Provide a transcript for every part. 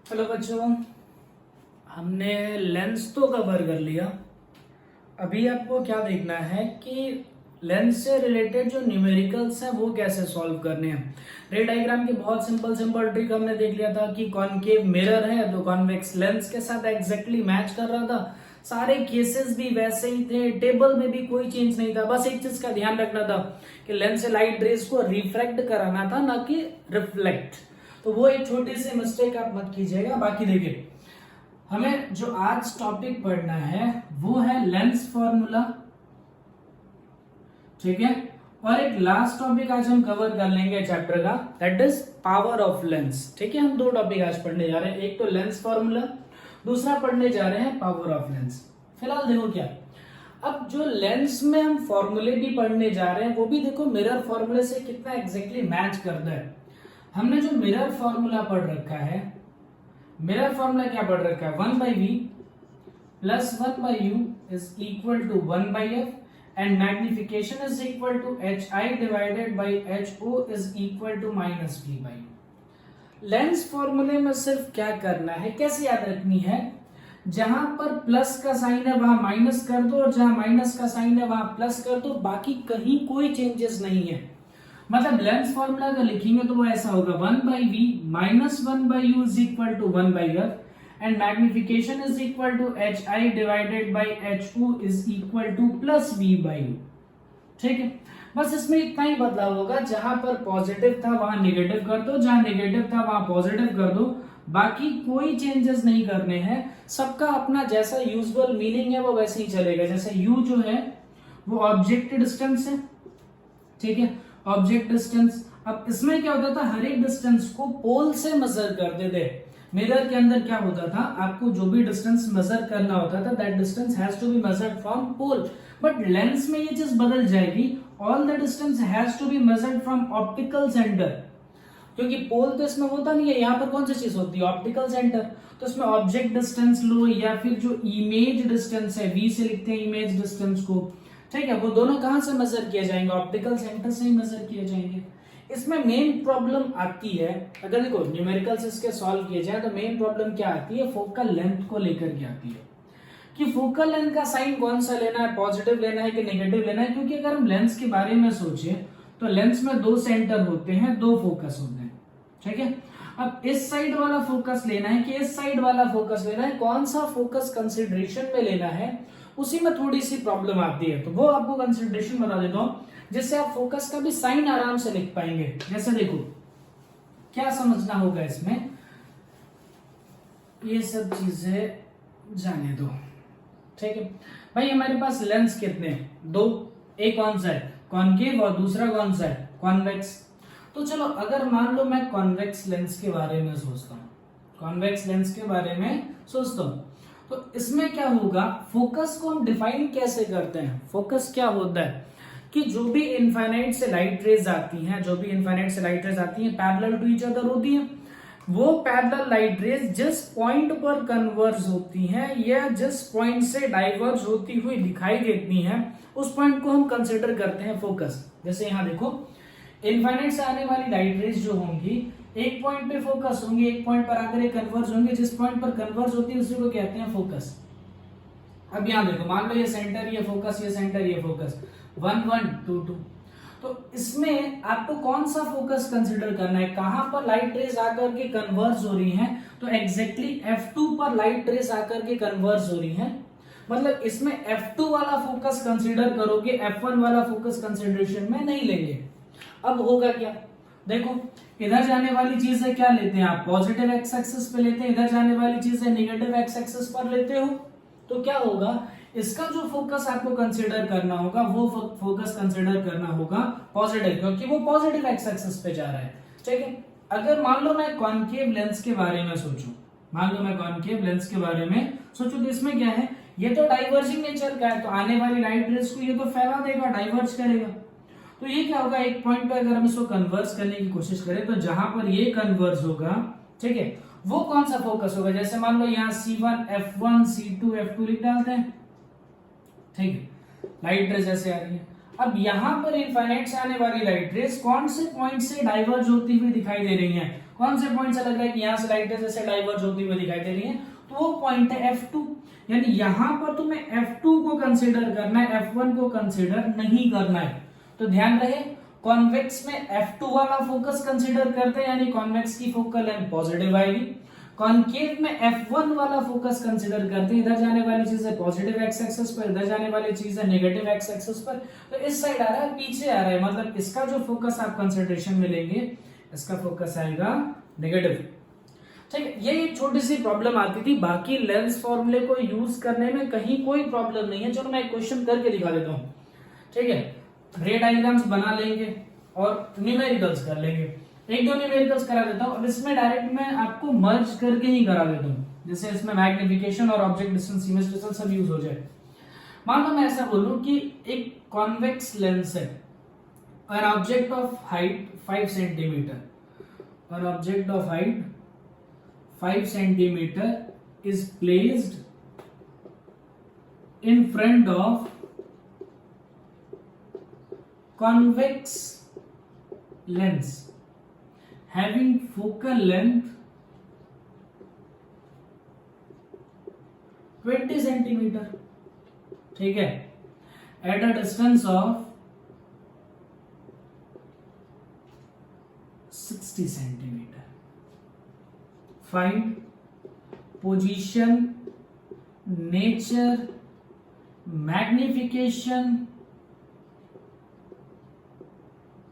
Hello बच्चों, हमने lens तो कवर कर लिया। अभी आपको क्या देखना है कि लेंस से रिलेटेड जो न्यूमेरिकल्स हैं वो कैसे सॉल्व करने हैं। रे डायग्राम की बहुत सिंपल ट्रिक हमने देख लिया था कि कॉनकेव मिरर है तो कॉन्वेक्स लेंस के साथ एग्जैक्टली मैच कर रहा था। सारे केसेस भी वैसे ही थे, टेबल में भी कोई चेंज नहीं था। बस एक चीज का ध्यान रखना था कि लेंस से लाइट रेज को रिफ्रैक्ट कराना था, ना कि रिफ्लेक्ट। तो वो एक छोटी सी मिस्टेक आप मत कीजिएगा। बाकी देखिए, हमें जो आज टॉपिक पढ़ना है वो है लेंस फॉर्मूला, ठीक है। और एक लास्ट टॉपिक आज हम कवर कर लेंगे चैप्टर का, that is power of lens. ठीक है, हम दो टॉपिक आज पढ़ने जा रहे हैं, एक तो लेंस फॉर्मूला, दूसरा पढ़ने जा रहे हैं पावर ऑफ लेंस। फिलहाल देखो क्या, अब जो लेंस में हम फॉर्मूले भी पढ़ने जा रहे हैं वो भी देखो मिरर फॉर्मूले से कितना एग्जैक्टली मैच करता है। हमने जो मिरर फॉर्मूला पढ़ रखा है, मिरर फॉर्मूला क्या पढ़ रखा है, 1/v plus 1/u is equal to 1/f and magnification is equal to hi divided by ho is equal to -v/u। Lens फॉर्मूले में सिर्फ क्या करना है, कैसे याद रखनी है, जहां पर प्लस का साइन है वहां माइनस कर दो और जहां माइनस का साइन है वहां प्लस कर दो, बाकी कहीं कोई चेंजेस नहीं है। मतलब लेंस फॉर्मूला अगर लिखेंगे तो वो ऐसा होगा 1/v minus 1/u is equal to 1/f and magnification is equal to hi divided by ho is equal to plus v/u। ठीक है, बस इसमें इतना ही बदलाव होगा, जहां पर पॉजिटिव था वहां नेगेटिव कर दो, जहां नेगेटिव था वहां पॉजिटिव कर दो, बाकी कोई चेंजेस नहीं करने हैं। सबका अपना जैसा यूजुअल मीनिंग है वो वैसे ही चलेगा। जैसे u जो है वो ऑब्जेक्ट डिस्टेंस है, ठीक है, ऑब्जेक्ट डिस्टेंस। अब इसमें क्या होता था, हर एक डिस्टेंस को पोल से मेजर करते थे। मिरर के अंदर क्या होता था, आपको जो भी डिस्टेंस मेजर करना होता था that distance has to be measured from pole. But lens में ये चीज बदल जाएगी, all the distance has to be measured from optical centre, क्योंकि पोल तो इसमें होता नहीं है। यहाँ पर कौन सी चीज होती है, ऑप्टिकल सेंटर। तो इसमें ऑब्जेक्ट डिस्टेंस लो या फिर जो इमेज डिस्टेंस है, v से लिखते हैं इमेज डिस्टेंस को, ठीक है, वो दोनों कहां से मेजर किए जाएंगे, ऑप्टिकल सेंटर से ही मेजर किए जाएंगे। इसमें मेन प्रॉब्लम आती है, अगर देखो न्यूमेरिकल्स इसके सॉल्व किए जाए तो मेन प्रॉब्लम क्या आती है, फोकल लेंथ को लेकर के आती है कि फोकल लेंथ का साइन कौन सा लेना है, पॉजिटिव लेना है कि नेगेटिव लेना है। क्योंकि अगर हम लेंस के बारे में सोचे तो लेंस में दो सेंटर होते हैं, दो फोकस होते हैं, ठीक है। अब इस साइड वाला फोकस लेना है कि इस साइड वाला फोकस लेना है, कौन सा फोकस कंसिडरेशन में लेना है, उसी में थोड़ी सी प्रॉब्लम आती है। तो वो आपको कंसिडरेशन बता देता हूं, जिससे आप फोकस का भी साइन आराम से लिख पाएंगे। जैसे देखो क्या समझना होगा इसमें, ये सब चीजें जाने दो, ठीक है भाई। हमारे पास लेंस कितने हैं, दो, एक कौन सा है कॉनकेव और दूसरा कौन सा है कॉन्वेक्स। तो चलो अगर मान लो मैं कॉन्वेक्स लेंस के बारे में सोचता हूँ, कॉन्वेक्स लेंस के बारे में सोचता हूँ, तो इसमें क्या होगा, फोकस को हम डिफाइन कैसे करते हैं। फोकस क्या होता है कि जो भी इनफाइनाइट से लाइट रेज आती हैं, जो भी इनफाइनाइट से लाइट रेज आती हैं पैरेलल टू ईच अदर होती हैं, वो पैरेलल लाइट रेज जिस पॉइंट पर कन्वर्ज होती हैं या जिस पॉइंट से डाइवर्ज होती हुई दिखाई देती हैं, उस पॉइंट को हम कंसिडर करते हैं फोकस। जैसे यहाँ देखो, इनफाइनाइट से आने वाली लाइट रेज जो होंगी एक पॉइंट पे फोकस होंगी, एक पॉइंट पर आकर कन्वर्ज होंगे, जिस पॉइंट पर कन्वर्ज होती है उसी को कहते हैं फोकस। अब यहां देखो, मान लो ये सेंटर, ये फोकस, ये सेंटर, ये फोकस, 1 1 2 2। तो इसमें आपको कौन सा फोकस कंसिडर करना है, कहां पर लाइट रेज आकर के कन्वर्ज हो रही हैं, तो एग्जैक्टली F2 पर लाइट रेज आकर के कन्वर्ज हो रही हैं। मतलब इसमें F2 वाला फोकस कंसिडर करोगे, F1 वाला फोकस कंसिडरेशन में नहीं लेंगे। अब होगा क्या, देखो इधर जाने वाली चीज है, क्या लेते हैं आप, पॉजिटिव एक्स एक्सिस पे लेते हैं, इधर जाने वाली चीज है नेगेटिव एक्स एक्सिस पर लेते हो। तो क्या होगा, इसका जो फोकस आपको कंसीडर करना होगा वो फोकस कंसीडर करना होगा पॉजिटिव, क्योंकि वो पॉजिटिव एक्स एक्सिस पे जा रहा है, ठीक है। अगर मान लो मैं कॉनकेव लेंस के बारे में सोचूं, मान लो मैं कॉनकेव लेंस के बारे में सोचूं, तो इसमें क्या है, ये तो डाइवर्जिंग नेचर का है, तो आने वाली लाइट रेज को ये तो फैला देगा, डाइवर्ज करेगा। तो ये क्या होगा, एक पॉइंट पे अगर हम इसको कन्वर्ज करने की कोशिश करें तो जहां पर ये कन्वर्ज होगा, ठीक है, वो कौन सा फोकस होगा। जैसे मान लो यहाँ C1 F1 C2 F2 लिख डालते हैं, ठीक है, लाइट रेज ऐसे आ रही है। अब यहां पर इनफाइनाइट से आने वाली लाइट रेज कौन से पॉइंट से डाइवर्ज होती हुई दिखाई दे रही हैं, कौन से पॉइंट से लग रहा है कि यहाँ से लाइट जैसे डाइवर्ज होती हुई दिखाई दे रही है, तो वो पॉइंट है F2। यानी यहां पर तुम्हें F2 को कंसीडर करना है, F1 को कंसीडर नहीं करना है। तो ध्यान रहे, कॉन्वेक्स में F2 वाला फोकस कंसीडर करते हैं, यानी कॉन्वेक्स की फोकल लेंथ पॉजिटिव आएगी। कॉन्केव में F1 वाला फोकस कंसीडर करते हैं, इधर जाने वाली चीज है पॉजिटिव एक्स एक्सिस पर, इधर जाने वाली चीज है नेगेटिव एक्स एक्सिस पर। तो इस साइड आ रहा है, पीछे आ रहा है, मतलब इसका जो फोकस आप कंसिडरेशन में लेंगे, इसका फोकस आएगा नेगेटिव। ठीक है, ये एक छोटी सी प्रॉब्लम आती थी, बाकी लेंस फॉर्मूले को यूज करने में कहीं कोई प्रॉब्लम नहीं है। चलो मैं एक क्वेश्चन करके दिखा देता हूँ। ठीक है, रे डायग्राम्स बना लेंगे और न्यूमेरिकल्स कर लेंगे। एक दो न्यूमेरिकल्स करा देता हूँ, और इसमें डायरेक्ट मैं आपको मर्ज करके ही करा देता हूँ, जैसे इसमें मैग्निफिकेशन और ऑब्जेक्ट डिस्टेंस, इमेज डिस्टेंस सब यूज हो जाए। मान लो मैं ऐसा बोलूं कि एक कॉन्वेक्स लेंस है, an object of height 5 centimeter, an object of height 5 centimeter is placed in front of convex lens having focal length 20 centimeter, ठीक है, at a distance of 60 centimeter. Find position, nature, magnification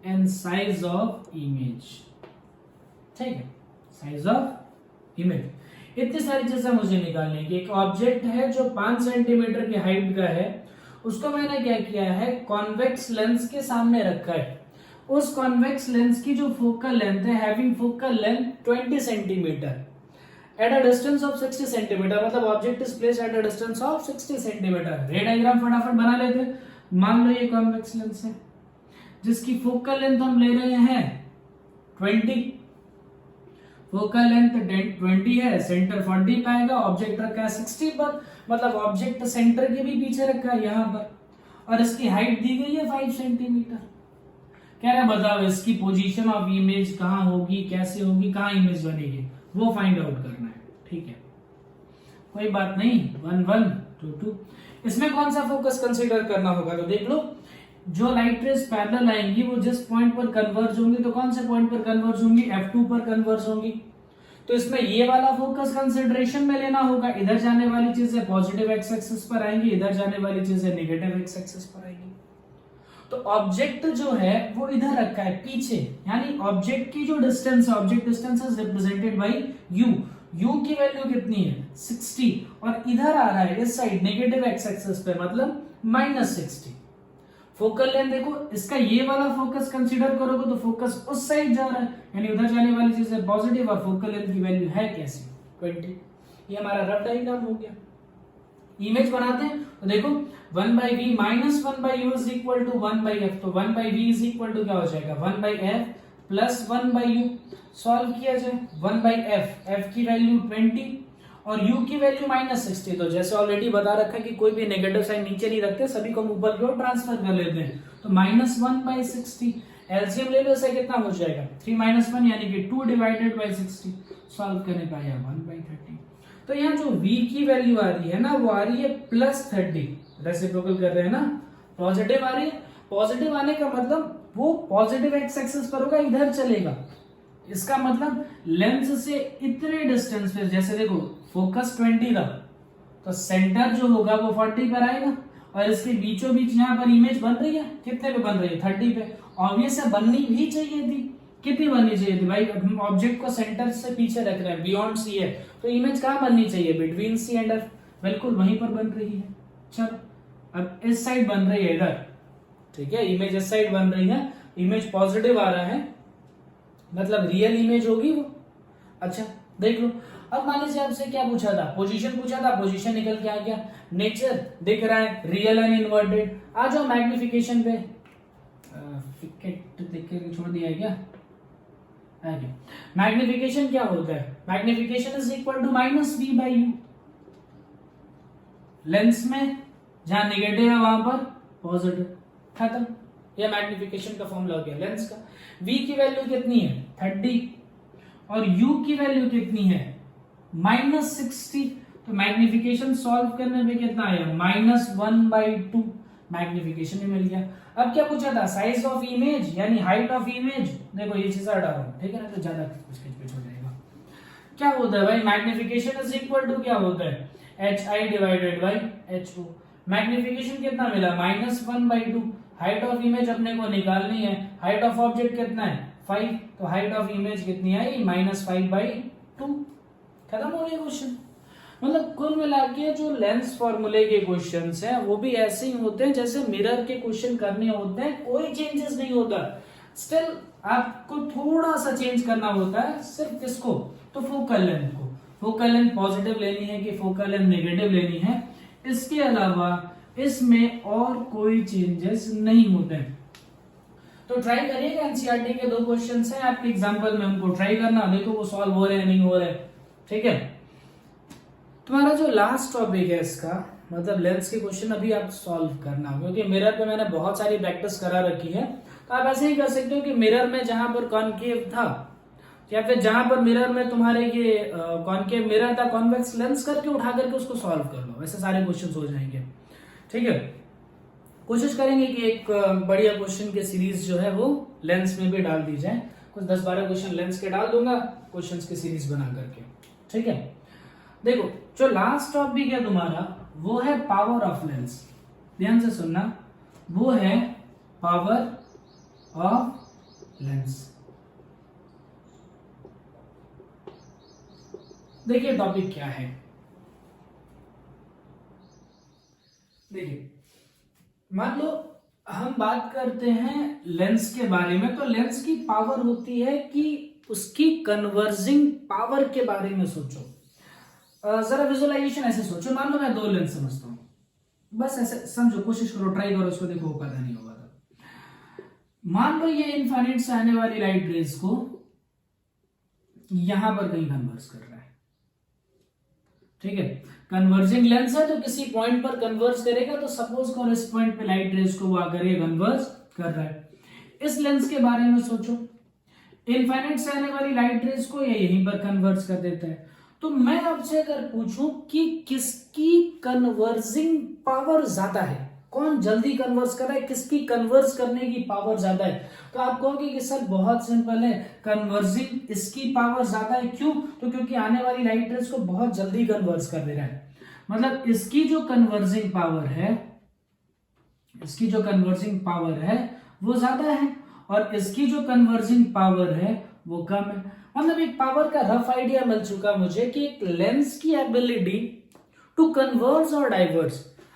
and size of image. ठीक है, size of image. इतनी सारी चीजें मुझे निकालनी है कि एक ऑब्जेक्ट है जो 5 सेंटीमीटर की हाइट का है, उसको मैंने क्या किया है, कॉन्वेक्स लेंस के सामने रखा है। उस कॉन्वेक्स लेंस की जो फोकल लेंथ है, having focal length 20 centimetre at a distance of 60 centimetre, मतलब object is placed at a distance of 60 centimetre. Ray diagram फटाफट बना लेते हैं। मान लो ये कॉन्वेक्स लेंस है जिसकी फोकल लेंथ हम ले रहे हैं 20, फोकल लेंथ 20 है, सेंटर 40 पे आएगा, ऑब्जेक्ट रखा है 60 पर, मतलब ऑब्जेक्ट सेंटर के भी पीछे रखा है यहाँ पर, और इसकी हाइट दी गई है 5 सेंटीमीटर। कह रहा है बताओ इसकी पोजीशन ऑफ इमेज कहाँ होगी, कैसे होगी, कहाँ इमेज बनेगी, वो फाइंड आउट करना है। ठीक है, कोई बात नहीं, 1 1 2 2। इसमें कौन सा फोकस कंसीडर करना होगा, तो देख लो, जो लाइट रेज पैरेलल आएंगी वो जिस पॉइंट पर कन्वर्ज होंगी, तो कौन से पॉइंट पर कन्वर्ज होंगी, F2 पर कन्वर्ज होंगी। तो इसमें ये वाला फोकस कंसिडरेशन में लेना होगा, इधर जाने वाली चीजें पॉजिटिव एक्स एक्सिस पर आएंगी, इधर जाने वाली चीजें नेगेटिव एक्स एक्सिस पर आएंगी। तो ऑब्जेक्ट जो है वो इधर रखा है पीछे, यानी ऑब्जेक्ट की जो डिस्टेंस है, object distance is represented by u की वैल्यू कितनी है 60, और इधर आ रहा है इस साइड नेगेटिव एक्स एक्सिस पे, मतलब -60। फोकल लेंथ देखो, इसका ये वाला फोकस कंसीडर करोगे तो फोकस उस साइड जा रहा है, यानी उधर जाने वाली चीज है पॉजिटिव, और फोकल लेंथ की वैल्यू है कैसी 20। ये हमारा रफ डायग्राम हो गया। इमेज बनाते हैं तो देखो 1/v -1/u is equal to 1/f, तो 1/v इज इक्वल टू क्या हो जाएगा 1/f प्लस 1/u। सॉल्व किया जाए 1/f, f की वैल्यू 20 और u की वैल्यू -60। तो जैसे ऑलरेडी बता रखा है कि कोई भी नेगेटिव साइन नीचे नहीं रखते, सभी को ऊपर की ओर ट्रांसफर कर लेते हैं। तो -1/60 एलसीएम ले लो, इसे कितना हो जाएगा 3 - 1 यानी कि 2 डिवाइडेड बाय 60। सॉल्व करने का आया 1/30। तो यहाँ जो v की वैल्यू आ रही है ना, वो आ रही है +30, रेसिप्रोकल कर रहे हैं ना, पॉजिटिव आ रही है। पॉजिटिव आने का मतलब वो पॉजिटिव एक्स एक्सिस पर होगा, इधर चलेगा। इसका मतलब लेंस से इतने डिस्टेंस पे, जैसे देखो फोकस 20 था, तो सेंटर जो होगा वो 40 पर आएगा, और इसके बीचों बीच यहाँ पर इमेज बन रही है, कितने पे बन रही है 30 पे। ऑब्वियस है बननी भी चाहिए थी, कितनी बननी चाहिए थी भाई, ऑब्जेक्ट को सेंटर से पीछे रख रहे हैं, बियॉन्ड सी है, तो इमेज कहाँ बननी चाहिए, बिटवीन सी एंड एफ, बिल्कुल वहीं पर बन रही है। चलो अब इस साइड बन रही है इधर, ठीक है, इमेज इस साइड बन रही है, इमेज पॉजिटिव आ रहा है, मतलब रियल इमेज होगी वो। अच्छा देख लो, अब मान लीजिए आपसे क्या पूछा था, पोजीशन पूछा था, पोजीशन निकल के आ गया, नेचर दिख रहा है रियल एंड इन्वर्टेड। आ जाओ मैग्निफिकेशन पे, देख के छोड़ दिया है क्या, मैग्निफिकेशन क्या होता है, magnification is equal to -v/u। Lens में जहां नेगेटिव है वहां पर पॉजिटिव, खत्म। यह मैग्निफिकेशन का फॉर्मूला हो गया लेंस का। v की वैल्यू कितनी है 30, और u की वैल्यू कितनी है -60। तो मैग्निफिकेशन सॉल्व करने में कितना आया -1/2 मैग्निफिकेशन भी मिल गया। अब क्या पूछा था साइज ऑफ इमेज यानी हाइट ऑफ इमेज। देखो ये चीज हटा रहा हूं, ठीक है ना, तो ज्यादा कुछ हो जाएगा। क्या होता है भाई मैग्निफिकेशन इज इक्वल टू क्या होता है HI divided by HO। Magnification कितना मिला -1/2। हाइट ऑफ इमेज अपने को निकालनी है, हाइट ऑफ ऑब्जेक्ट कितना है 5, तो हाइट ऑफ इमेज कितनी आई -5/2। खत्म हो गया क्वेश्चन। मतलब कुल मिला के जो लेंस फॉर्मूले के क्वेश्चंस हैं वो भी ऐसे ही होते हैं जैसे मिरर के क्वेश्चन करने होते हैं, कोई चेंजेस नहीं होता। स्टिल आपको थोड़ा सा चेंज करना होता है, सिर्फ किसको, तो फोकल लेंथ को। फोकल लेंथ पॉजिटिव लेनी है कि फोकल लेंथ नेगेटिव लेनी है, इसके अलावा इसमें और कोई चेंजेस नहीं होते हैं। तो ट्राई करिएगा, एनसीईआरटी के 2 क्वेश्चन हैं आपके एग्जाम्पल में, उनको ट्राई करना, देखो वो सॉल्व हो रहे हैं नहीं हो रहे। ठीक है, तुम्हारा जो लास्ट टॉपिक है इसका मतलब लेंस के क्वेश्चन अभी आप सॉल्व करना, क्योंकि मिरर पे मैंने बहुत सारी प्रैक्टिस करा रखी है। तो आप ऐसे ही कर सकते हो कि मिरर में जहां पर कॉन्केव था या फिर जहां पर मिरर में तुम्हारे ये कॉन्केव मिरर था, कॉन्वेक्स लेंस करके उठा करके उसको सॉल्व कर लो, ऐसे सारे क्वेश्चन हो जाएंगे। ठीक है, कोशिश करेंगे कि एक बढ़िया क्वेश्चन की सीरीज जो है वो लेंस में भी डाल दी जाए। कुछ 10-12 क्वेश्चन लेंस के डाल दूंगा क्वेश्चन की सीरीज बना करके। ठीक है, देखो जो लास्ट टॉपिक है तुम्हारा वो है पावर ऑफ लेंस। ध्यान से सुनना, वो है पावर ऑफ लेंस। देखिए टॉपिक क्या है, देखिए मान लो हम बात करते हैं लेंस के बारे में, तो लेंस की पावर होती है कि उसकी कन्वर्जिंग पावर के बारे में सोचो। जरा विजुअलाइजेशन ऐसे सोचो, मान लो मैं 2 लेंस समझता हूं, बस ऐसे समझो, कोशिश करो, ट्राई करो इसको, देखो पता नहीं होगा तो। मान लो ये इनफाइनाइट से आने वाली लाइट रेज को यहां पर कहीं कन्वर्स कर रहा है। ठीक है, कन्वर्जिंग लेंस है तो किसी पॉइंट पर कन्वर्स करेगा, तो सपोज करो इस पॉइंट पे लाइट रेज को वो आकर ये कन्वर्स कर रहा है। इस लेंस के बारे में सोचो, इनफाइनाइट से आने वाली लाइट रेज को ये यहीं पर कन्वर्स कर देता है। तो मैं आपसे अगर पूछूं कि किसकी कन्वर्जिंग पावर ज्यादा है, कौन जल्दी कन्वर्स कर रहा है, किसकी कन्वर्स करने की पावर ज्यादा है, तो आप कहोगे कि सर बहुत सिंपल है, कन्वर्जिंग इसकी पावर ज्यादा है। क्यों, तो क्योंकि आने वाली लाइट रेज को बहुत जल्दी कन्वर्स कर दे रहा है। मतलब इसकी जो कन्वर्जिंग पावर है, इसकी जो कन्वर्जिंग पावर है वो ज्यादा है, और इसकी जो कन्वर्जिंग पावर है वो कम है। मतलब एक पावर का रफ आइडिया मिल चुका मुझे कि एक लेंस की एबिलिटी टू कन्वर्स और diverge,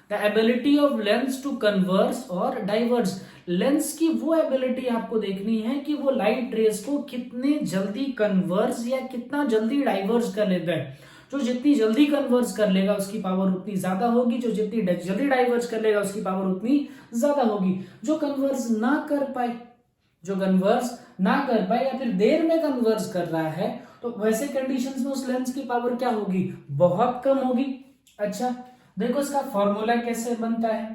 the ability of lens to converge और डाइवर्स, लेंस की वो एबिलिटी आपको देखनी है कि वो लाइट रेज को कितने जल्दी कन्वर्स या कितना जल्दी डाइवर्स कर लेता है। जो जितनी जल्दी कन्वर्स कर लेगा उसकी पावर उतनी ज्यादा होगी, जो जितनी जल्दी डाइवर्स कर लेगा उसकी पावर उतनी ज्यादा होगी। जो कन्वर्स ना कर पाए, जो कन्वर्स ना कर पाए या फिर देर में कन्वर्स कर रहा है, तो वैसे कंडीशंस में उस लेंस की पावर क्या होगी, बहुत कम होगी। अच्छा देखो इसका फॉर्मूला कैसे बनता है,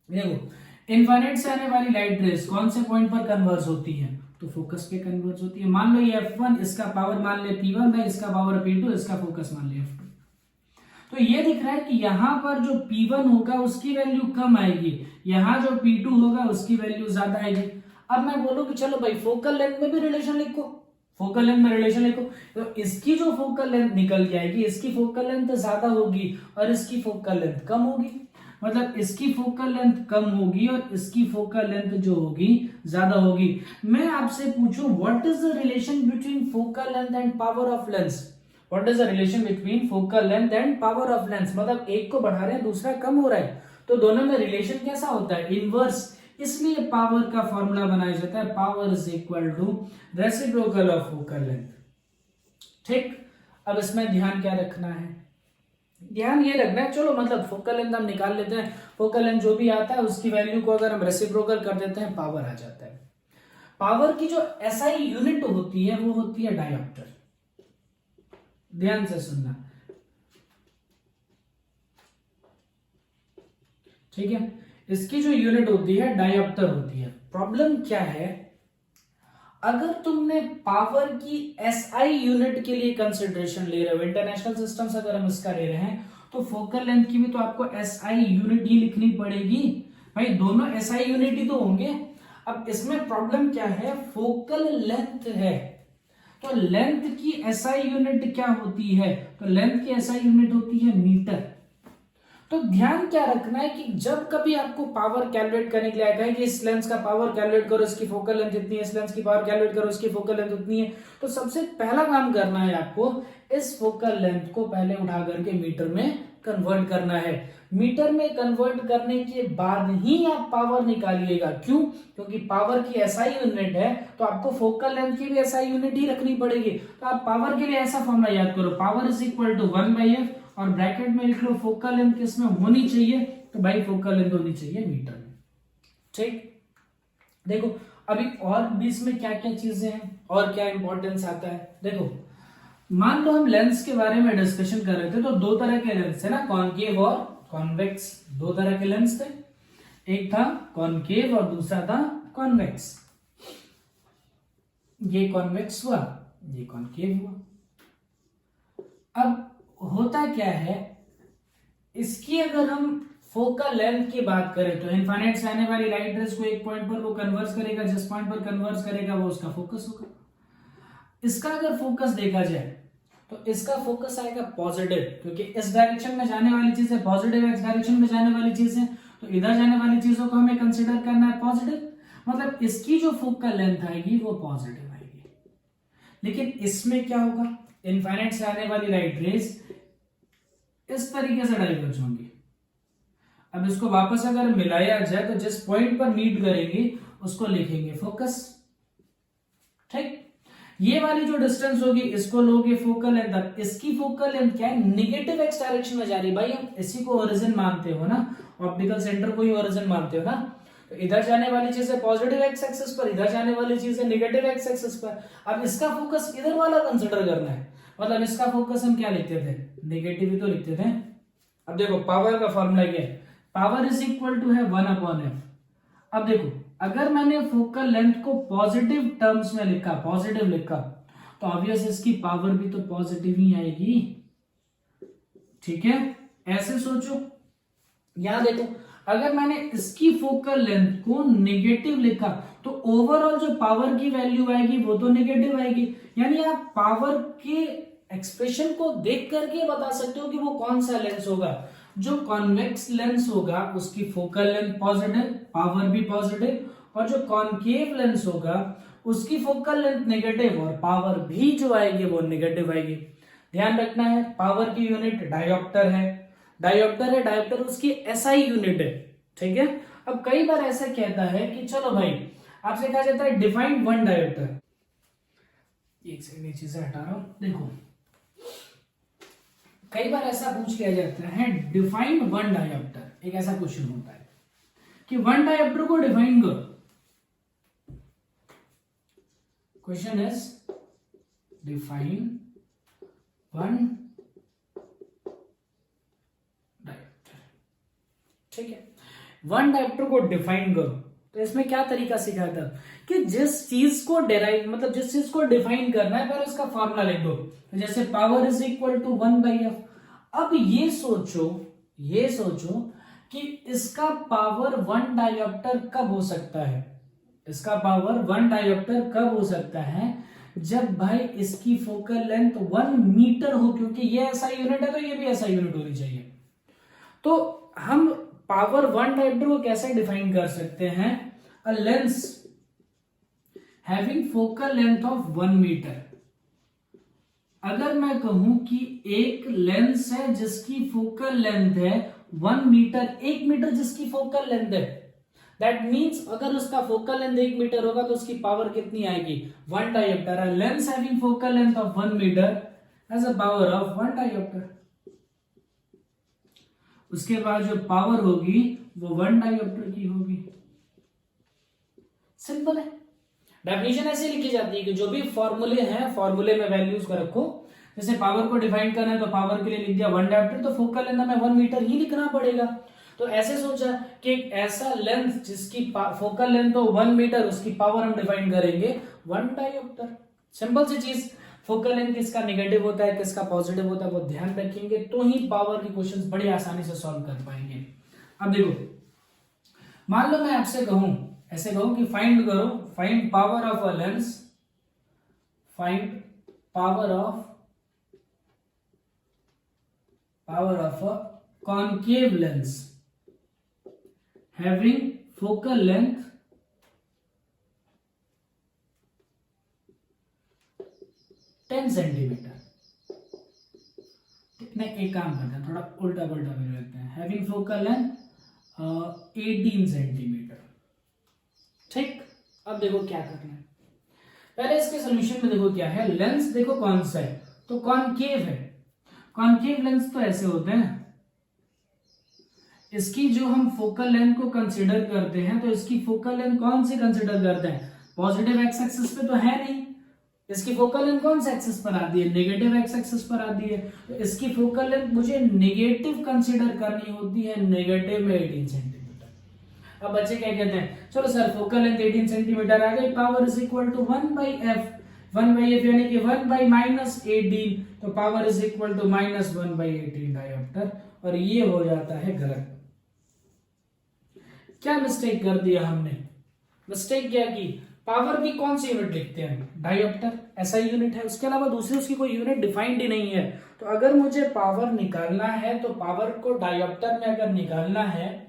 देखो इनफाइनाइट से आने वाली लाइट रेज कौन से पॉइंट पर कन्वर्स होती है, तो फोकस पे कन्वर्स होती है। मान लो ये F1, इसका पावर मान ले P1 है, इसका पावर P2, इसका फोकस मान ले F2। तो ये दिख रहा है कि यहां पर जो P1 होगा उसकी वैल्यू कम आएगी, यहां जो P2 होगा उसकी वैल्यू ज्यादा आएगी। अब मैं बोलूं कि चलो भाई फोकल लेंथ में भी रिलेशन लिखो, फोकल लेंथ में रिलेशन लिखो, तो इसकी जो फोकल लेंथ निकल के आएगी, इसकी फोकल लेंथ ज्यादा होगी और इसकी फोकल लेंथ कम होगी। मतलब इसकी फोकल लेंथ कम होगी और इसकी फोकल लेंथ जो होगी ज्यादा होगी। मैं आपसे पूछूं what is the relation between focal length and power of lens, what is the relation between focal length and power of lens, मतलब एक को बढ़ा रहे हैं दूसरा कम हो रहा है, तो दोनों में रिलेशन कैसा होता है, इनवर्स। इसलिए पावर का फॉर्मूला बनाया जाता है, power is equal to reciprocal of focal length. ठीक, अब इसमें ध्यान क्या रखना है, ध्यान ये रखना है, चलो मतलब फोकल लेंथ हम निकाल लेते हैं, फोकल लेंथ जो भी आता है उसकी वैल्यू को अगर हम रेसिप्रोकल कर देते हैं पावर आ जाता है। पावर की जो एसआई यूनिट होती है वो होती है डायोप्टर। ध्यान से सुनना, ठीक है, इसकी जो यूनिट होती है डायोप्टर होती है। प्रॉब्लम क्या है, अगर तुमने पावर की एसआई यूनिट के लिए कंसिडरेशन ले रहे हो, इंटरनेशनल सिस्टम से अगर हम इसका ले रहे हैं, तो फोकल लेंथ की भी तो आपको एसआई यूनिट ही लिखनी पड़ेगी भाई, दोनों एसआई यूनिट ही तो होंगे। अब इसमें प्रॉब्लम क्या है, फोकल लेंथ है, तो लेंथ की एसआई यूनिट क्या होती है, तो लेंथ की एसआई यूनिट होती है मीटर। तो ध्यान क्या रखना है कि जब कभी आपको पावर कैलकुलेट करने के लिए आएगा कि इस लेंस का पावर कैलकुलेट करो, इसकी फोकल लेंथ इतनी है, इस लेंस की पावर कैलकुलेट करो, इसकी फोकल लेंथ उतनी है, तो सबसे पहला काम करना है आपको इस फोकल लेंथ को पहले उठा करके मीटर में कन्वर्ट करना है। मीटर में कन्वर्ट करने के बाद ही आप पावर निकालिएगा। क्यों? क्योंकि पावर की एसआई यूनिट है, तो आपको फोकल लेंथ की भी एसआई यूनिट ही रखनी पड़ेगी। तो आप पावर के लिए ऐसा फॉर्मूला याद करो, power is equal to 1/f, और ब्रैकेट में लिख लो फोकल लेंथ किसमें होनी चाहिए, तो भाई फोकल लेंथ होनी चाहिए मीटर में। ठीक, देखो अभी और भी इसमें क्या क्या चीजें हैं और क्या इंपॉर्टेंस आता है। देखो मान लो हम लेंस के बारे में डिस्कशन कर रहे थे, तो दो तरह के लेंस थे ना, कॉनकेव और कॉन्वेक्स, दो तरह के लेंस थे, एक था कॉनकेव और दूसरा था कॉन्वेक्स। ये कॉन्वेक्स हुआ, ये कॉनकेव हुआ। अब होता क्या है, इसकी अगर हम फोकल लेंथ की बात करें तो इनफाइनाइट से आने वाली लाइट रेज को एक पॉइंट पर वो कन्वर्स करेगा, जिस पॉइंट पर कन्वर्स करेगा वो उसका फोकस होगा। इसका अगर फोकस देखा जाए तो इसका फोकस आएगा पॉजिटिव, क्योंकि इस डायरेक्शन में जाने वाली चीज है, पॉजिटिव एक्स डायरेक्शन में जाने वाली चीज है, तो इधर जाने वाली चीजों को हमें कंसिडर करना है पॉजिटिव, मतलब इसकी जो फोकल लेंथ आएगी वो पॉजिटिव आएगी। लेकिन इसमें क्या होगा, इनफाइनाइट से आने वाली लाइट रेज इस तरीके से डाइवर्ज होंगी। अब इसको वापस अगर मिलाया जाए तो जिस पॉइंट पर मीट करेंगे उसको लिखेंगे फोकस। ठीक, ये वाली जो डिस्टेंस होगी इसको लोगे फोकल लेंथ। इसकी फोकल लेंथ क्या है, निगेटिव एक्स डायरेक्शन में जा रही है। भाई हम इसी को ओरिजिन मानते हो ना, ऑप्टिकल सेंटर को ही ओरिजिन मानते हो ना, तो इधर जाने वाली चीज है पॉजिटिव एक्स एक्सिस पर, इधर जाने वाली चीज है निगेटिव एक्स एक्सिस पर। अब इसका फोकस इधर वाला कंसिडर करना है, मतलब इसका फोकस हम क्या लिखते थे, नेगेटिव ही तो लिखते थे। अब देखो पावर का फॉर्मूला क्या है, पावर इज इक्वल टू है 1/f। अब देखो अगर मैंने फोकल लेंथ को पॉजिटिव टर्म्स में लिखा, पॉजिटिव लिखा, तो ऑब्वियस इसकी पावर भी तो पॉजिटिव ही आएगी। ठीक है, ऐसे सोचो। यहां देखो अगर मैंने इसकी फोकल लेंथ को नेगेटिव लिखा तो ओवरऑल जो पावर की वैल्यू आएगी वो तो नेगेटिव आएगी। यानी आप पावर के एक्सप्रेशन को देख करके बता सकते हो कि वो कौन सा लेंस होगा। जो कॉन्वेक्स लेंस होगा उसकी फोकल लेंथ पॉजिटिव, पावर भी पॉजिटिव, और जो कॉनकेव लेंस होगा उसकी फोकल लेंथ नेगेटिव और पावर भी जो आएगी वो नेगेटिव आएगी। ध्यान रखना है, पावर की यूनिट डायोप्टर है, डायोप्टर उसकी एसआई यूनिट है। ठीक है, अब कई बार ऐसा कहता है कि चलो भाई आपसे कहा जाता है डिफाइन वन डायोप्टर। एक सेकंड ये चीजें हटा रहा हूं। देखो कई बार ऐसा पूछ लिया जाता है डिफाइन वन डायोप्टर, एक ऐसा क्वेश्चन होता है कि वन डायोप्टर को डिफाइन करो। Question is define one dioptre. ठीक है, वन डायोप्टर को डिफाइन करो, तो इसमें क्या तरीका सिखाया था कि जिस चीज को डेराइव, मतलब जिस चीज को डिफाइन करना है पहले उसका फॉर्मूला लिख दो। तो जैसे power is equal to 1/f। अब ये सोचो कि इसका पावर 1 डायोप्टर कब हो सकता है, इसका पावर 1 डायोप्टर कब हो सकता है, जब भाई इसकी फोकल लेंथ 1 मीटर हो, क्योंकि ये ऐसा यूनिट है तो ये भी ऐसा यूनिट होनी चाहिए। तो हम पावर 1 डायोप्टर को कैसे डिफाइन कर सकते हैं, a lens having focal length of 1 metre. अगर मैं कहूं कि एक लेंस है जिसकी फोकल लेंथ है 1 मीटर, 1 मीटर जिसकी फोकल लेंथ है, दैट मीन्स अगर उसका फोकल लेंथ 1 मीटर होगा तो उसकी पावर कितनी आएगी, 1 dioptre. A lens having focal length of 1 metre has a power of 1 dioptre. उसके बाद जो पावर होगी वो 1 डायोप्टर की होगी। सिंपल है, डेफिनेशन ऐसे लिखी जाती है कि जो भी फॉर्मूले हैं फॉर्मूले में वैल्यूज को रखो। जैसे पावर को डिफाइन करना है तो पावर के लिए लिख दिया 1 डायोप्टर, तो फोकल लेंथ हमें 1 मीटर ही लिखना पड़ेगा। तो ऐसे सोचा कि एक ऐसा लेंथ जिसकी फोकल लेंथ हो 1 मीटर, उसकी पावर हम डिफाइन करेंगे 1 डायोप्टर। सिंपल सी चीज, फोकल लेंथ किसका नेगेटिव होता है किसका पॉजिटिव होता है वो ध्यान रखेंगे तो ही पावर की क्वेश्चंस बड़ी आसानी से सॉल्व कर पाएंगे। अब देखो, मान लो मैं आपसे कहूं, ऐसे कहूं कि फाइंड करो, find power of a lens, find power of a concave lens having focal length 10 centimetre. नहीं, एक काम करते हैं, थोड़ा उल्टा पुल्टा भी रखते हैं, हैविंग फोकल लेंथ 18 सेंटीमीटर। ठीक, अब देखो क्या करना है। पहले इसके सोल्यूशन में देखो क्या है, लेंस देखो कौन सा है, तो कॉनकेव है। कॉनकेव लेंस तो ऐसे होते हैं, इसकी जो हम फोकल लेंथ को कंसीडर करते हैं तो इसकी फोकल लेंथ कौन सी कंसीडर करते हैं, पॉजिटिव एक्स एक्सिस पे तो है नहीं, इसकी फोकल लेंथ कौन सा एक्सिस पर आती है, नेगेटिव एक्स एक्सिस पर आती है। तो इसकी फोकल लेंथ मुझे नेगेटिव कंसीडर करनी होती है, नेगेटिव में 18 सेंटीमीटर। अब बच्चे क्या कहते हैं, चलो सर फोकल लेंथ 18 सेंटीमीटर आ गई, power is equal to 1/f, 1/f यानी कि 1/-18, तो power is equal to -1/18 dioptre, और ये हो जाता है गलत। क्या मिस्टेक कर दिया हमने, मिस्टेक क्या की, पावर की कौन सी यूनिट लिखते हैं, डायोप्टर, ऐसा यूनिट है, उसके अलावा दूसरी उसकी कोई यूनिट डिफाइंड ही नहीं है। तो अगर मुझे पावर निकालना है तो पावर को डायोप्टर में अगर निकालना है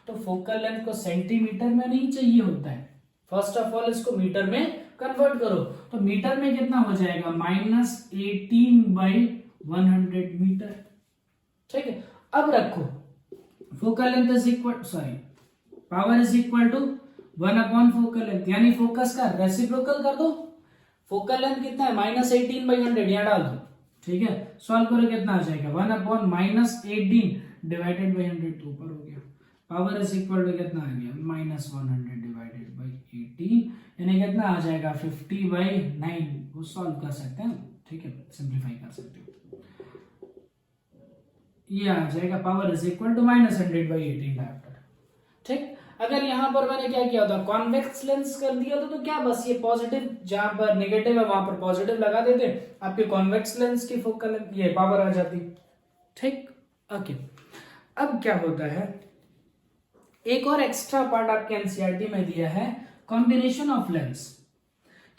तो फोकल लेंथ को सेंटीमीटर में नहीं चाहिए होता है, फर्स्ट ऑफ ऑल इसको मीटर में कन्वर्ट करो, तो मीटर में कितना हो जाएगा, -18/100 मीटर। ठीक है, अब रखो focal length is equal, sorry power is equal to 1 focal length, यानी फोकस का रेसिप्रोकल कर दो, फोकल लेंथ कितना है -18/100, यहाँ डाल दो। ठीक है, सॉल्व करो कितना आ जाएगा, 1/-18 डिवाइडेड बाई 100, तो ऊपर हो गया, पावर इज इक्वल टू कितना आ गया, -100 डिवाइडेड बाई 18, यानी कितना आ जाएगा 50/9, वो सॉल्व कर सकते हैं। ठीक है, सिंप्लीफाई कर सकते हो, ये आ जाएगा power is equal to -100/18 dioptre. ठीक, अगर यहां पर मैंने क्या किया होता, कॉन्वेक्स लेंस कर दिया था, तो क्या बस ये पॉजिटिव जहां पर नेगेटिव है वहां पर पॉजिटिव लगा देते, आपके कॉन्वेक्स लेंस की फोकल ये पावर आ जाती। ठीक, ओके। अब क्या होता है, एक और एक्स्ट्रा पार्ट आपके एनसीईआरटी में दिया है, कॉम्बिनेशन ऑफ लेंस,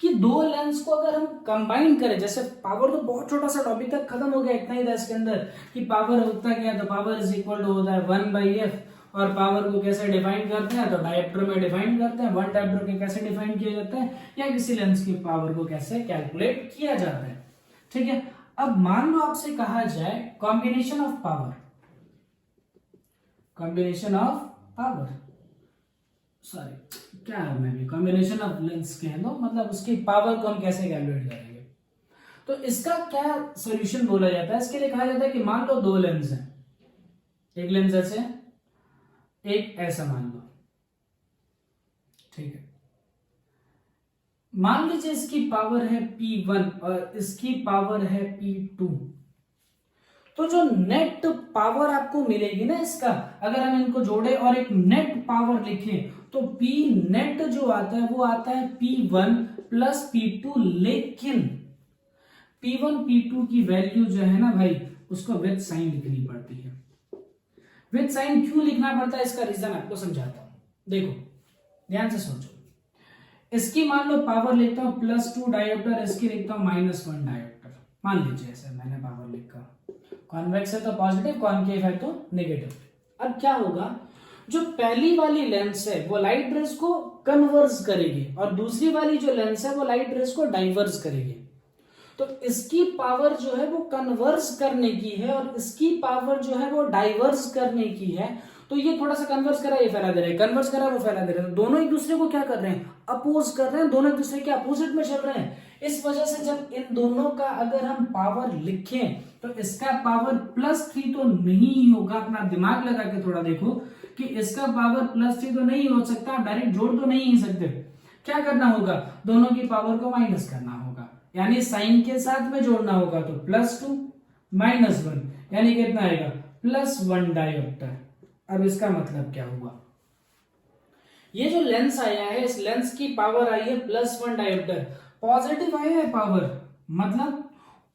कि दो लेंस को अगर हम कंबाइन करें, जैसे पावर तो बहुत छोटा सा टॉपिक तक खत्म हो गया, इतना ही था इसके अंदर कि पावर होता क्या, तो पावर इज इक्वल टू होता है 1/f, और पावर को कैसे डिफाइन करते हैं, तो डायोप्टर में डिफाइन करते हैं, 1 डायोप्टर के कैसे डिफाइन किया जाता है, या किसी लेंस की पावर को कैसे कैलकुलेट किया जाता है। ठीक है, अब मान लो आपसे कहा जाए combination of power, combination of power, sorry क्या है, मैं भी कॉम्बिनेशन ऑफ लेंस कह लो, मतलब उसकी पावर को हम कैसे कैलकुलेट करेंगे। तो इसका क्या सॉल्यूशन बोला जाता है, इसके लिए कहा जाता है कि मान लो दो लेंस हैं, एक लेंस ऐसे एक ऐसा मान लो। ठीक है, मान लीजिए इसकी पावर है P1 और इसकी पावर है P2, तो जो नेट पावर आपको मिलेगी ना इसका, अगर हम इनको जोड़े और एक नेट पावर लिखें, तो P नेट जो आता है वो आता है P1 प्लस P2, लेकिन P1 P2 की वैल्यू जो है ना भाई, उसको विद साइन लिखनी पड़ती है। विद साइन क्यों लिखना पड़ता है, इसका रीजन आपको समझाता हूं। देखो ध्यान से सोचो, इसकी मान लो पावर लिखता हूं +2 डायोप्टर, इसकी लिखता हूं -1 डायोप्टर, मान लीजिए ऐसे मैंने पावर लिखा, कॉन्वेक्स है तो पॉजिटिव, कॉनकेव है तो नेगेटिव। अब क्या होगा, जो पहली वाली लेंस है वो लाइट रेज को कन्वर्स करेगी और दूसरी वाली जो लेंस है वो लाइट रेज को डाइवर्स करेगी। तो इसकी पावर जो है वो कन्वर्स करने की है और इसकी पावर जो है वो डाइवर्स करने की है। तो ये थोड़ा सा कन्वर्स करा, ये फैला दे रहा है, कन्वर्स करा, वो फैला दे रहा है, दोनों एक दूसरे को क्या कर रहे हैं, अपोज कर रहे हैं, दोनों एक दूसरे के अपोजिट में चल रहे हैं। इस वजह से जब इन दोनों का अगर हम पावर लिखें तो इसका पावर +3 तो नहीं होगा, अपना दिमाग लगा के थोड़ा देखो कि इसका पावर +3 तो नहीं हो सकता, डायरेक्ट जोड़ तो नहीं ही सकते। क्या करना होगा, दोनों की पावर को माइनस करना होगा, यानी साइन के साथ में जोड़ना होगा, तो +2 -1 यानी कितना आएगा +1 डायोप्टर। अब इसका मतलब क्या हुआ, ये जो लेंस आया है इस लेंस की पावर आई है +1 डायोप्टर, पॉजिटिव आया है पावर, मतलब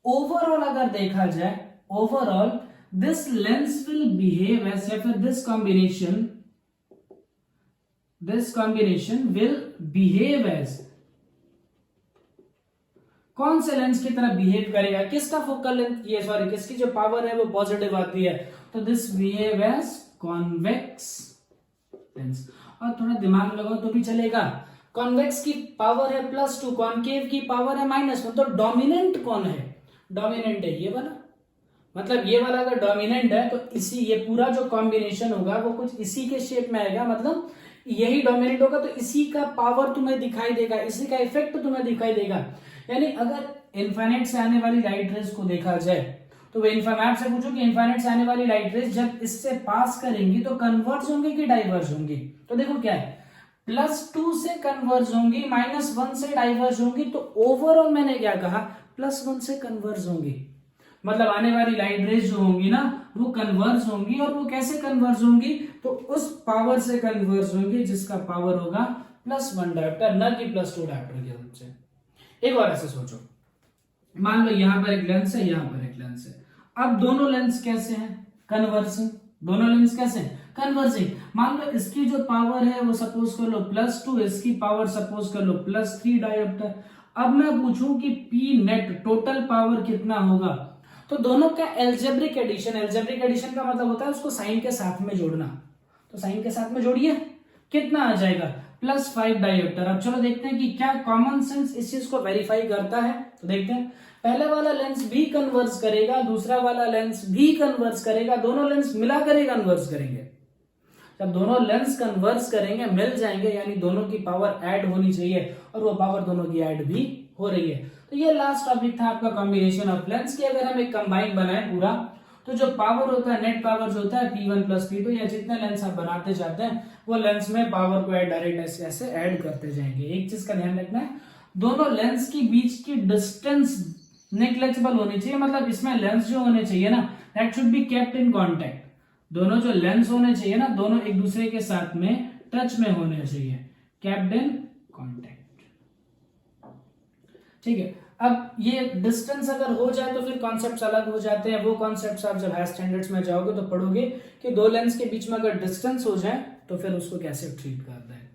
ओवरऑल अगर देखा जाए, overall this lens will behave as, या फिर this combination will behave as, कौन से लेंस की तरह बिहेव करेगा, किसका फोकल लेंथ, ये सॉरी किसकी जो पावर है वो पॉजिटिव आती है, तो this behave as convex lens. और थोड़ा दिमाग लगाओ तो भी चलेगा, कॉन्वेक्स की पावर है +2, कॉन्केव की पावर है -1, तो डोमिनेंट कौन है, डोमिनेंट है ये वाला, मतलब ये वाला अगर डोमिनेंट है तो इसी, ये पूरा जो कॉम्बिनेशन होगा वो कुछ इसी के शेप में आएगा, मतलब यही डोमिनेंट होगा, तो इसी का पावर तुम्हें दिखाई देगा, इसी का इफेक्ट तुम्हें दिखाई देगा। यानी अगर इन्फाइनाइट से आने वाली लाइट रेज को देखा जाए तो वो इन्फाइनाइट से पूछो कि इन्फाइनाइट से आने वाली लाइट रेज जब इससे पास करेंगी तो कन्वर्ज होंगी कि डाइवर्ज होंगी, तो देखो क्या है, +2 से कन्वर्ज होंगी, -1 से डाइवर्ज होंगी, तो ओवरऑल मैंने क्या कहा, +1 से कन्वर्ज होंगी, मतलब आने वाली लाइट रेज जो होंगी ना वो कन्वर्ज होंगी, और वो कैसे कन्वर्ज होंगी, तो उस पावर से कन्वर्ज होंगी जिसका पावर होगा +1 डायोप्टर, न कि +2 डायोप्टर की हेल्प से। एक बार ऐसे सोचो, मान लो यहां पर एक लेंस है, यहां पर एक लेंस है, अब दोनों लेंस कैसे हैं, कन्वर्जिंग, दोनों लेंस कैसे हैं, कन्वर्जिंग। मान लो इसकी जो पावर है वो सपोज कर लो +2, इसकी पावर सपोज कर लो +3 डायोप्टर। अब मैं पूछूं कि पी नेट टोटल पावर कितना होगा, तो दोनों का एल्जेब्रिक एडिशन, एल्जेब्रिक एडिशन का मतलब होता है उसको साइन के साथ में जोड़ना, तो साइन के साथ में जोड़िए, कितना आ जाएगा, +5 डायोप्टर। अब चलो देखते हैं कि क्या कॉमन सेंस इस चीज को वेरीफाई करता है, तो देखते हैं, पहले वाला लेंस भी कन्वर्ज करेगा, दूसरा वाला लेंस भी कन्वर्ज करेगा, दोनों लेंस मिलाकर ही कन्वर्ज करेंगे। जब दोनों लेंस कन्वर्ज करेंगे, मिल जाएंगे, यानी दोनों की पावर ऐड होनी चाहिए, और वो पावर दोनों की ऐड भी हो रही है। तो ये लास्ट टॉपिक था आपका कॉम्बिनेशन ऑफ लेंस की। अगर हम एक कंबाइन बनाए पूरा, तो जो पावर होता है, नेट पावर जो होता है P1 + P2, या जितने लेंस आप बनाते जाते हैं वो लेंस में पावर को डायरेक्ट ऐसे ऐड करते जाएंगे। एक चीज का ध्यान रखना है, दोनों लेंस की बीच की डिस्टेंस नेग्लेक्टेबल होनी चाहिए, मतलब इसमें लेंस जो होने चाहिए ना, that should be kept in contact, दोनों जो लेंस होने चाहिए ना, दोनों एक दूसरे के साथ में टच में होने चाहिए, केप्ट इन कॉन्टेक्ट, ठीक है। अब ये डिस्टेंस अगर हो जाए तो फिर कॉन्सेप्ट्स अलग हो जाते हैं, वो कॉन्सेप्ट्स आप जब हायर स्टैंडर्ड्स में जाओगे तो पढ़ोगे कि दो लेंस के बीच में अगर डिस्टेंस हो जाए तो फिर उसको कैसे ट्रीट करना है।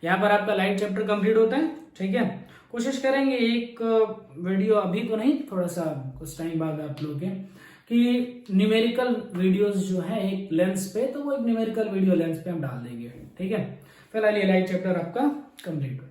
यहाँ पर आपका लाइट चैप्टर कंप्लीट होता है, ठीक है। कोशिश करेंगे एक वीडियो, अभी तो नहीं, थोड़ा सा कुछ टाइम बाद आप लोग के, कि न्यूमेरिकल वीडियोस जो है एक लेंस पे, तो वो एक न्यूमेरिकल वीडियो लेंस पे हम डाल देंगे, ठीक है। फिलहाल ये लाइट चैप्टर आपका कंप्लीट हो।